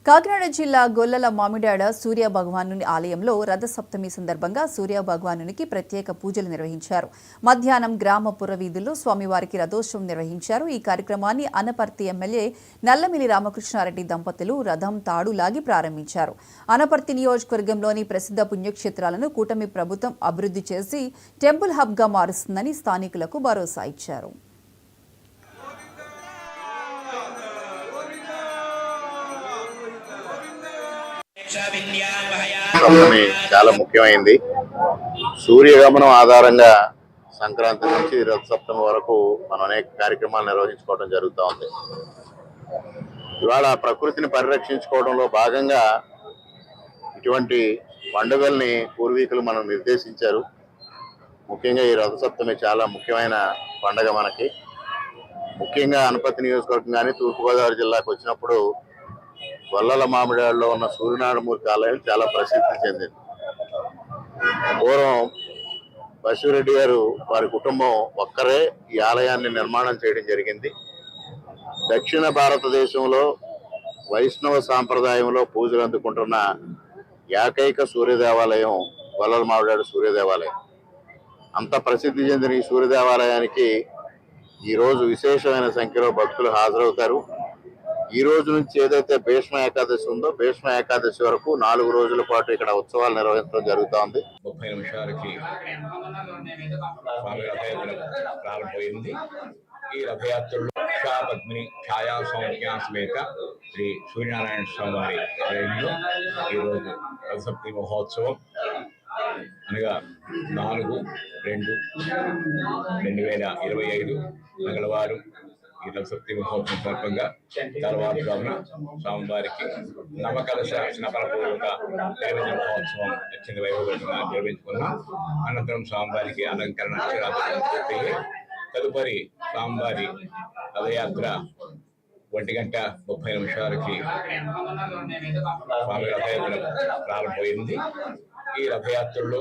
కాకినాడ జిల్లా గొల్లల మామిడాడ సూర్య భగవానుని ఆలయంలో రథసప్తమి సందర్భంగా సూర్య భగవానునికి ప్రత్యేక పూజలు నిర్వహించారు. మధ్యాహ్నం గ్రామ పురవీధుల్లో స్వామివారికి రథోత్సవం నిర్వహించారు. ఈ కార్యక్రమాన్ని అనపర్తి ఎమ్మెల్యే నల్లమిల్లి రామకృష్ణారెడ్డి దంపతులు రథం తాడు లాగి ప్రారంభించారు. అనపర్తి నియోజకవర్గంలోని ప్రసిద్ధ పుణ్యక్షేత్రాలను కూటమి ప్రభుత్వం అభివృద్ధి చేసి టెంపుల్ హబ్గా మారుస్తుందని స్థానికులకు భరోసా ఇచ్చారు. సప్తమి చాలా ముఖ్యమైంది. సూర్యగమనం ఆధారంగా సంక్రాంతి నుంచి రథసప్తమి వరకు మనం అనేక కార్యక్రమాలు నిర్వహించుకోవడం జరుగుతూ ఉంది. ఇవాళ ప్రకృతిని పరిరక్షించుకోవడంలో భాగంగా ఇటువంటి పండుగల్ని పూర్వీకులు మనం నిర్దేశించారు. ముఖ్యంగా ఈ రథసప్తమి చాలా ముఖ్యమైన పండుగ మనకి. ముఖ్యంగా అనపర్తి నియోజకవర్గం కానీ తూర్పుగోదావరి జిల్లాకు వచ్చినప్పుడు గొల్లల మామిడాడలో ఉన్న సూర్యనారాయణమూర్తి ఆలయం చాలా ప్రసిద్ధి చెందింది. పూర్వం బసిరెడ్డి గారు వారి కుటుంబం ఒక్కరే ఈ ఆలయాన్ని నిర్మాణం చేయడం జరిగింది. దక్షిణ భారతదేశంలో వైష్ణవ సాంప్రదాయంలో పూజలు అందుకుంటున్న ఏకైక సూర్య దేవాలయం గొల్లల మామిడాడు సూర్య దేవాలయం. అంత ప్రసిద్ధి చెందిన ఈ సూర్య దేవాలయానికి ఈరోజు విశేషమైన సంఖ్యలో భక్తులు హాజరవుతారు. ఈ రోజు నుంచి ఏదైతే భీష్మ ఏకాదశి ఉందో భీష్మ ఏకాదశి వరకు 4 రోజుల పాటు ఇక్కడ ఉత్సవాలు నిర్వహించడం జరుగుతూ ఉంది. 30 నిమిషాలకి స్వామి రథయాత్ర ప్రారంభమైంది. ఈ రథయాత్రలో పద్మిని ఛాయా సౌమ్య సమేత శ్రీ సూర్యనారాయణ స్వామి వారి ఆలయంలో ఈరోజు రథసప్తమి మహోత్సవం అనగా 4/2/2025 మంగళవారం ఈ రథసప్తమి మహోత్సవం సందర్భంగా తెల్లవారుజామున స్వామివారికి నవకలశ స్నాపనపూర్వక నైవేద్య మహోత్సవం అత్యంత వైభవంగా నిర్వహించుకున్నాం. అనంతరం స్వామివారికి అలంకరణ పూర్తయ్యి తదుపరి స్వామివారి రథయాత్ర 1:30 నిమిషాలకి స్వామి రథయాత్ర ప్రారంభమైంది. ఈ రథయాత్రలో